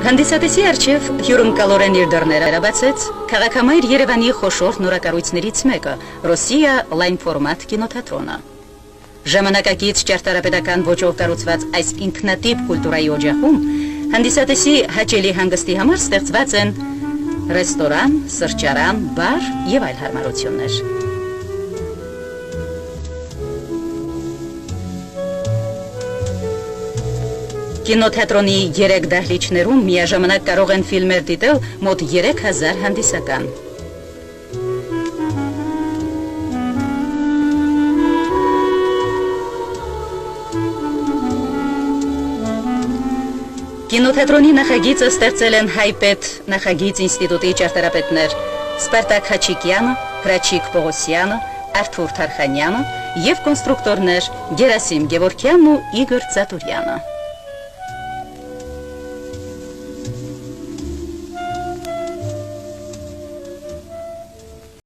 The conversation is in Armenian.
Հանդիսատեսի արչև հյուրընկալորեն իր դռները բացեց քաղաքամայր Երևանի խոշոր նորակառույցներից մեկը՝ Ռոսիա լայն ֆորմատ կինոթատրոնը։ Ժամանակակից ճարտարապետական ոճով կառուցված այս ինքնատիպ կուլտուրայի օջախում հանդիսատեսի հաճելի հանգստի համար ստեղծված են ռեստորան, սրճարան, բար եւ այլ հարմարություններ։ Կինոթատրոնի 3 դահլիճներում միաժամանակ կարող են ֆիլմեր դիտել մոտ 3000 հանդիսական։ Կինոթատրոնի նախագիծը ստեղծել են հայպետ նախագիծ ինստիտուտի ճարտարապետներ Սպարտակ Հաչիկյանը, Հրաչիկ Պողոսյանը, Արթուր Թարխանյանը և կոնստրուկտորներ Գերասիմ Գևորգյանն ու Իգոր Ծատուրյանը։